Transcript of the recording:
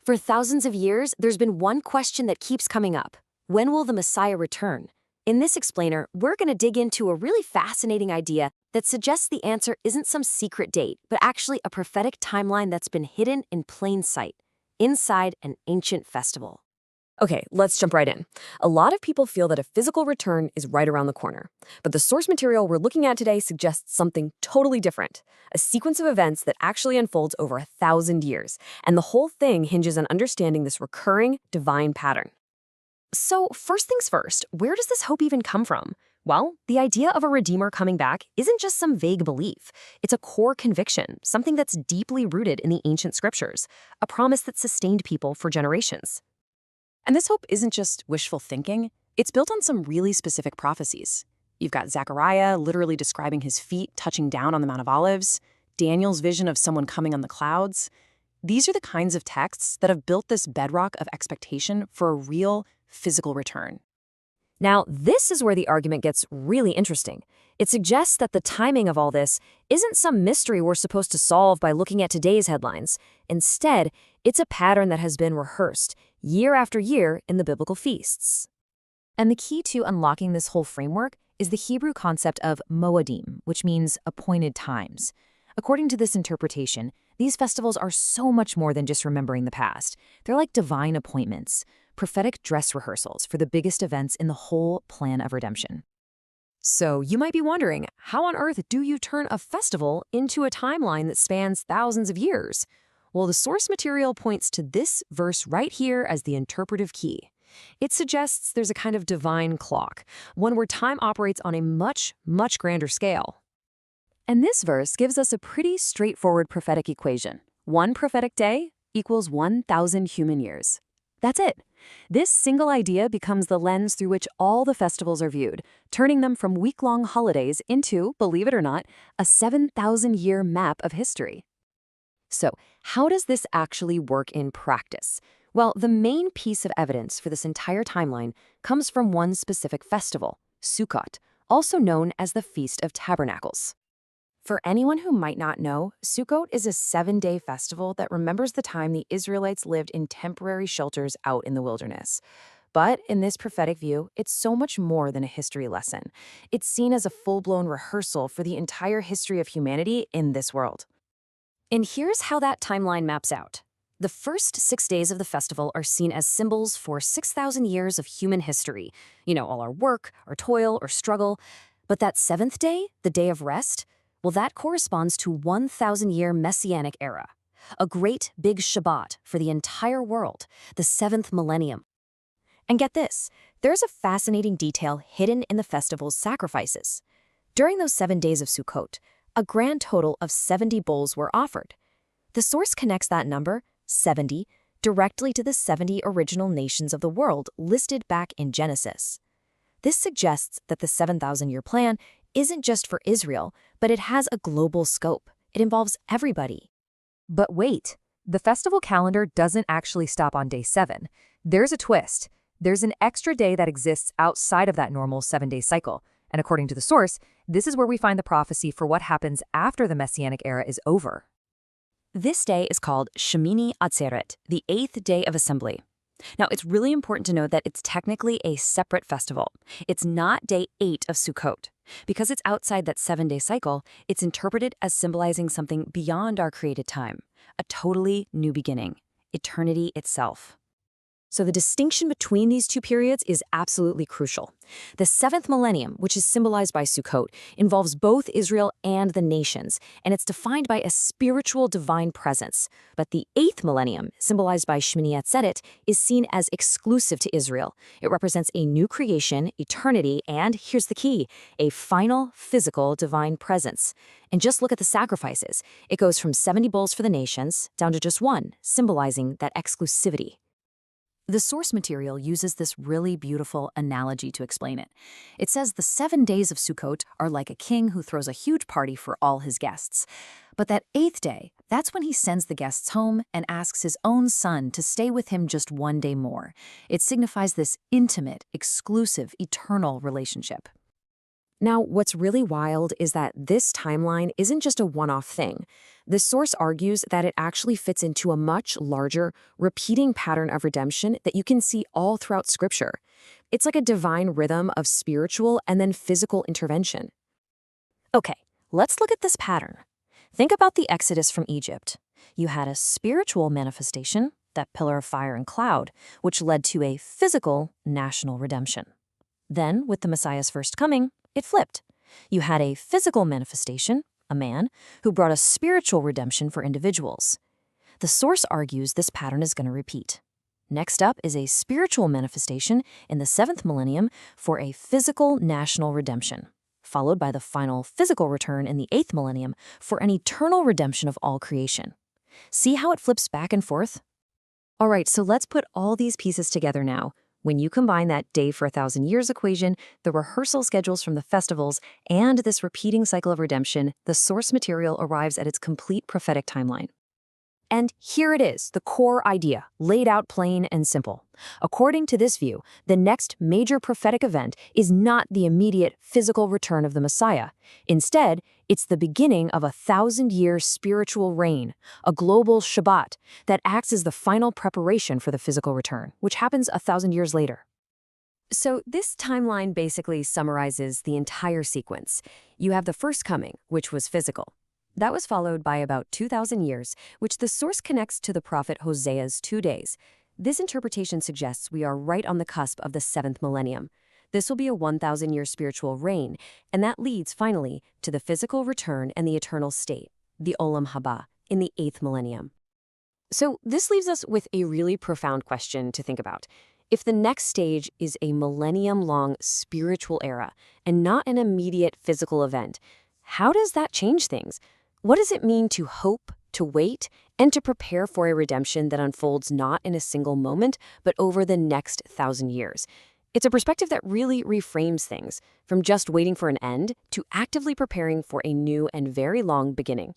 For thousands of years, there's been one question that keeps coming up. When will the Messiah return? In this explainer, we're going to dig into a really fascinating idea that suggests the answer isn't some secret date, but actually a prophetic timeline that's been hidden in plain sight, inside an ancient festival. Okay, let's jump right in. A lot of people feel that a physical return is right around the corner. But the source material we're looking at today suggests something totally different, a sequence of events that actually unfolds over 1,000 years. And the whole thing hinges on understanding this recurring divine pattern. So first things first, where does this hope even come from? Well, the idea of a redeemer coming back isn't just some vague belief. It's a core conviction, something that's deeply rooted in the ancient scriptures, a promise that sustained people for generations. And this hope isn't just wishful thinking. It's built on some really specific prophecies. You've got Zechariah literally describing his feet touching down on the Mount of Olives, Daniel's vision of someone coming on the clouds. These are the kinds of texts that have built this bedrock of expectation for a real physical return. Now, this is where the argument gets really interesting. It suggests that the timing of all this isn't some mystery we're supposed to solve by looking at today's headlines. Instead, it's a pattern that has been rehearsed year after year in the biblical feasts. And the key to unlocking this whole framework is the Hebrew concept of moedim, which means appointed times. According to this interpretation, these festivals are so much more than just remembering the past. They're like divine appointments, prophetic dress rehearsals for the biggest events in the whole plan of redemption. So you might be wondering, how on earth do you turn a festival into a timeline that spans thousands of years? Well, the source material points to this verse right here as the interpretive key. It suggests there's a kind of divine clock, one where time operates on a much, much grander scale. And this verse gives us a pretty straightforward prophetic equation. One prophetic day equals 1,000 human years. That's it. This single idea becomes the lens through which all the festivals are viewed, turning them from week-long holidays into, believe it or not, a 7,000-year map of history. So, how does this actually work in practice? Well, the main piece of evidence for this entire timeline comes from one specific festival, Sukkot, also known as the Feast of Tabernacles. For anyone who might not know, Sukkot is a 7-day festival that remembers the time the Israelites lived in temporary shelters out in the wilderness. But in this prophetic view, it's so much more than a history lesson. It's seen as a full-blown rehearsal for the entire history of humanity in this world. And here's how that timeline maps out. The first 6 days of the festival are seen as symbols for 6,000 years of human history. All our work, our toil, our struggle. But that 7th day, the day of rest, well, that corresponds to 1,000-year Messianic era, a great big Shabbat for the entire world, the 7th millennium. And get this, there's a fascinating detail hidden in the festival's sacrifices. During those 7 days of Sukkot, a grand total of 70 bulls were offered. The source connects that number, 70, directly to the 70 original nations of the world listed back in Genesis. This suggests that the 7,000-year plan isn't just for Israel, but it has a global scope. It involves everybody. But wait, the festival calendar doesn't actually stop on day 7. There's a twist. There's an extra day that exists outside of that normal 7-day cycle. And according to the source, this is where we find the prophecy for what happens after the Messianic era is over. This day is called Shemini Atzeret, the 8th day of assembly. Now, it's really important to note that it's technically a separate festival. It's not day 8 of Sukkot. Because it's outside that 7-day cycle, it's interpreted as symbolizing something beyond our created time, a totally new beginning, eternity itself. So the distinction between these two periods is absolutely crucial. The 7th millennium, which is symbolized by Sukkot, involves both Israel and the nations, and it's defined by a spiritual divine presence. But the 8th millennium, symbolized by Shmini Atzeret, is seen as exclusive to Israel. It represents a new creation, eternity, and, here's the key, a final physical divine presence. And just look at the sacrifices. It goes from 70 bulls for the nations down to just one, symbolizing that exclusivity. The source material uses this really beautiful analogy to explain it. It says the 7 days of Sukkot are like a king who throws a huge party for all his guests. But that 8th day, that's when he sends the guests home and asks his own son to stay with him just 1 day more. It signifies this intimate, exclusive, eternal relationship. Now, what's really wild is that this timeline isn't just a one-off thing. The source argues that it actually fits into a much larger, repeating pattern of redemption that you can see all throughout Scripture. It's like a divine rhythm of spiritual and then physical intervention. Okay, let's look at this pattern. Think about the Exodus from Egypt. You had a spiritual manifestation, that pillar of fire and cloud, which led to a physical national redemption. Then, with the Messiah's first coming, it flipped. You had a physical manifestation, a man, who brought a spiritual redemption for individuals. The source argues this pattern is going to repeat. Next up is a spiritual manifestation in the 7th millennium for a physical national redemption, followed by the final physical return in the 8th millennium for an eternal redemption of all creation. See how it flips back and forth? All right, so let's put all these pieces together now. When you combine that day for 1,000 years equation, the rehearsal schedules from the festivals, and this repeating cycle of redemption, the source material arrives at its complete prophetic timeline. And here it is, the core idea, laid out plain and simple. According to this view, the next major prophetic event is not the immediate physical return of the Messiah. Instead, it's the beginning of a 1,000-year spiritual reign, a global Shabbat, that acts as the final preparation for the physical return, which happens 1,000 years later. So this timeline basically summarizes the entire sequence. You have the first coming, which was physical. That was followed by about 2,000 years, which the source connects to the prophet Hosea's 2 days. This interpretation suggests we are right on the cusp of the 7th millennium. This will be a 1,000-year spiritual reign, and that leads, finally, to the physical return and the eternal state, the Olam Haba, in the 8th millennium. So this leaves us with a really profound question to think about. If the next stage is a millennium-long spiritual era and not an immediate physical event, how does that change things? What does it mean to hope, to wait, and to prepare for a redemption that unfolds not in a single moment, but over the next 1,000 years? It's a perspective that really reframes things, from just waiting for an end to actively preparing for a new and very long beginning.